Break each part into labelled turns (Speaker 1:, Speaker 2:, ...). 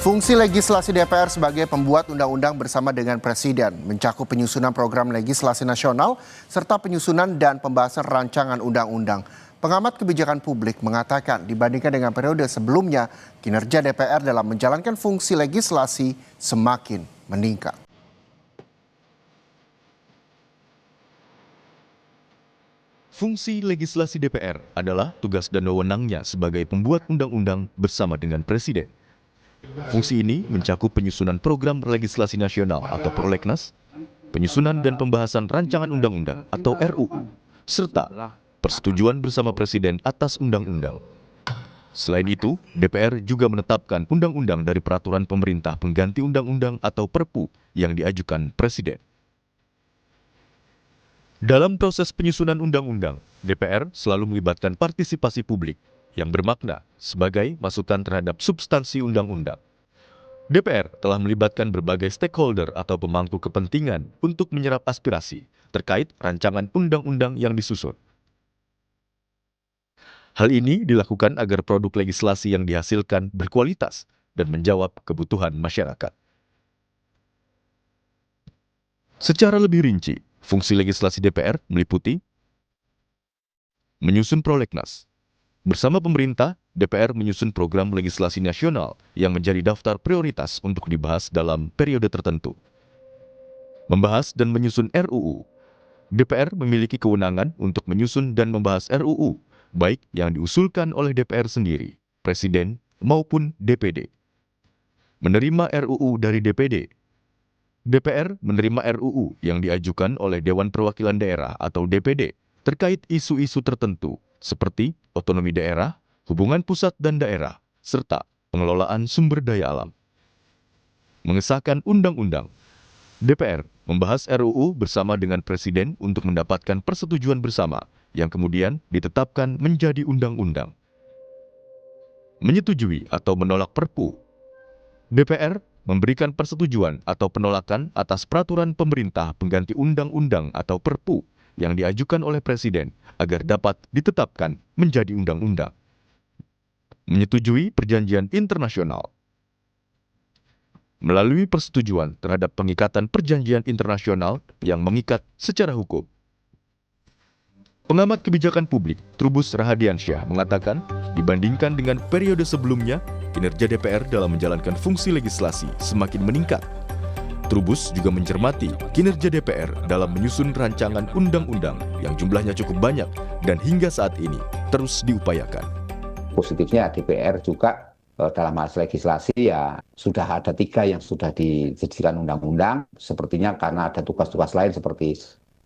Speaker 1: Fungsi legislasi DPR sebagai pembuat undang-undang bersama dengan Presiden mencakup penyusunan program legislasi nasional serta penyusunan dan pembahasan rancangan undang-undang. Pengamat kebijakan publik mengatakan dibandingkan dengan periode sebelumnya, kinerja DPR dalam menjalankan fungsi legislasi semakin meningkat.
Speaker 2: Fungsi legislasi DPR adalah tugas dan wewenangnya sebagai pembuat undang-undang bersama dengan Presiden. Fungsi ini mencakup penyusunan program legislasi nasional atau prolegnas, penyusunan dan pembahasan rancangan undang-undang atau RUU, serta persetujuan bersama Presiden atas undang-undang. Selain itu, DPR juga menetapkan undang-undang dari peraturan pemerintah pengganti undang-undang atau Perpu yang diajukan Presiden. Dalam proses penyusunan undang-undang, DPR selalu melibatkan partisipasi publik yang bermakna sebagai masukan terhadap substansi undang-undang. DPR telah melibatkan berbagai stakeholder atau pemangku kepentingan untuk menyerap aspirasi terkait rancangan undang-undang yang disusun. Hal ini dilakukan agar produk legislasi yang dihasilkan berkualitas dan menjawab kebutuhan masyarakat. Secara lebih rinci, fungsi legislasi DPR meliputi menyusun prolegnas. Bersama pemerintah, DPR menyusun program legislasi nasional yang menjadi daftar prioritas untuk dibahas dalam periode tertentu. Membahas dan menyusun RUU. DPR memiliki kewenangan untuk menyusun dan membahas RUU, baik yang diusulkan oleh DPR sendiri, Presiden, maupun DPD. Menerima RUU dari DPD. DPR menerima RUU yang diajukan oleh Dewan Perwakilan Daerah atau DPD terkait isu-isu tertentu seperti otonomi daerah, hubungan pusat dan daerah, serta pengelolaan sumber daya alam. Mengesahkan undang-undang. DPR membahas RUU bersama dengan Presiden untuk mendapatkan persetujuan bersama yang kemudian ditetapkan menjadi undang-undang. Menyetujui atau menolak Perpu. DPR memberikan persetujuan atau penolakan atas peraturan pemerintah pengganti undang-undang atau Perpu yang diajukan oleh Presiden agar dapat ditetapkan menjadi undang-undang. Menyetujui perjanjian internasional. Melalui persetujuan terhadap pengikatan perjanjian internasional yang mengikat secara hukum. Pengamat kebijakan publik Trubus Rahadiansyah mengatakan, dibandingkan dengan periode sebelumnya, kinerja DPR dalam menjalankan fungsi legislasi semakin meningkat. Trubus juga mencermati kinerja DPR dalam menyusun rancangan undang-undang yang jumlahnya cukup banyak dan hingga saat ini terus diupayakan.
Speaker 3: Positifnya DPR juga dalam hal legislasi ya sudah ada 3 yang sudah dijadikan undang-undang. Sepertinya karena ada tugas-tugas lain seperti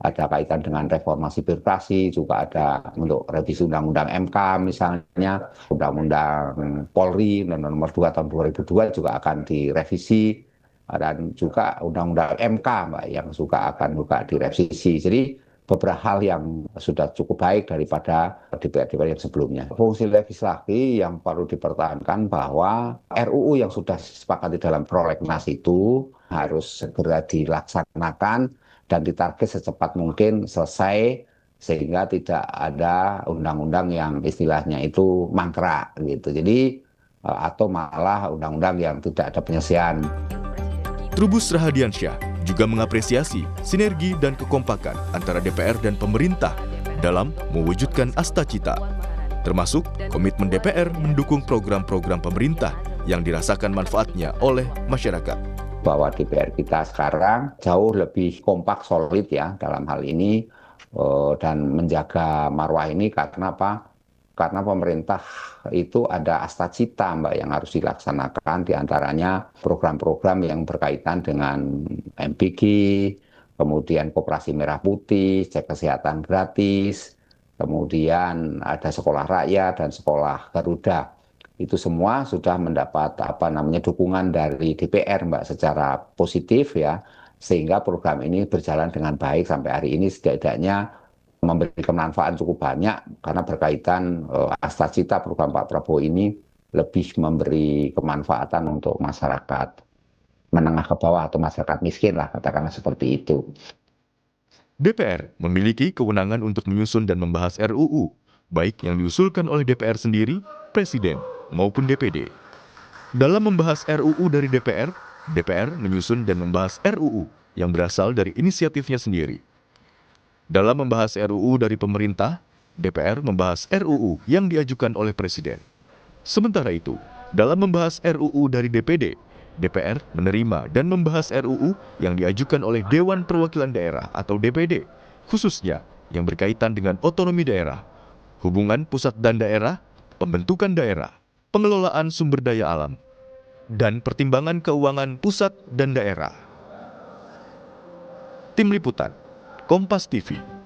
Speaker 3: ada kaitan dengan reformasi birokrasi, juga ada untuk revisi Undang-Undang MK misalnya, Undang-Undang Polri, Undang-Undang Nomor 2 tahun 2002 juga akan direvisi. Dan juga Undang-Undang MK Mbak, yang juga akan direvisi. Jadi beberapa hal yang sudah cukup baik daripada DPR-DPR yang sebelumnya. Fungsi legislasi yang perlu dipertahankan bahwa RUU yang sudah disepakati dalam prolegnas itu harus segera dilaksanakan dan ditarget secepat mungkin selesai sehingga tidak ada undang-undang yang istilahnya itu mangkrak gitu. Jadi atau malah undang-undang yang tidak ada penyelesaian.
Speaker 2: Trubus Rahadiansyah juga mengapresiasi sinergi dan kekompakan antara DPR dan pemerintah dalam mewujudkan Astacita, termasuk komitmen DPR mendukung program-program pemerintah yang dirasakan manfaatnya oleh masyarakat.
Speaker 3: Bahwa DPR kita sekarang jauh lebih kompak, solid ya dalam hal ini dan menjaga marwah ini karena apa? Karena pemerintah itu ada Astacita Mbak yang harus dilaksanakan, diantaranya program-program yang berkaitan dengan MPG, kemudian Koperasi Merah Putih, cek kesehatan gratis, kemudian ada sekolah rakyat dan sekolah Garuda. Itu semua sudah mendapat dukungan dari DPR Mbak secara positif ya, sehingga program ini berjalan dengan baik sampai hari ini setidaknya memberikan manfaat cukup banyak karena berkaitan Astacita program Pak Prabowo ini lebih memberi kemanfaatan untuk masyarakat menengah ke bawah atau masyarakat miskin lah, katakanlah seperti itu.
Speaker 2: DPR memiliki kewenangan untuk menyusun dan membahas RUU, baik yang diusulkan oleh DPR sendiri, Presiden, maupun DPD. Dalam membahas RUU dari DPR, DPR menyusun dan membahas RUU yang berasal dari inisiatifnya sendiri. Dalam membahas RUU dari pemerintah, DPR membahas RUU yang diajukan oleh Presiden. Sementara itu, dalam membahas RUU dari DPD, DPR menerima dan membahas RUU yang diajukan oleh Dewan Perwakilan Daerah atau DPD, khususnya yang berkaitan dengan otonomi daerah, hubungan pusat dan daerah, pembentukan daerah, pengelolaan sumber daya alam, dan pertimbangan keuangan pusat dan daerah. Tim Liputan, Kompas TV.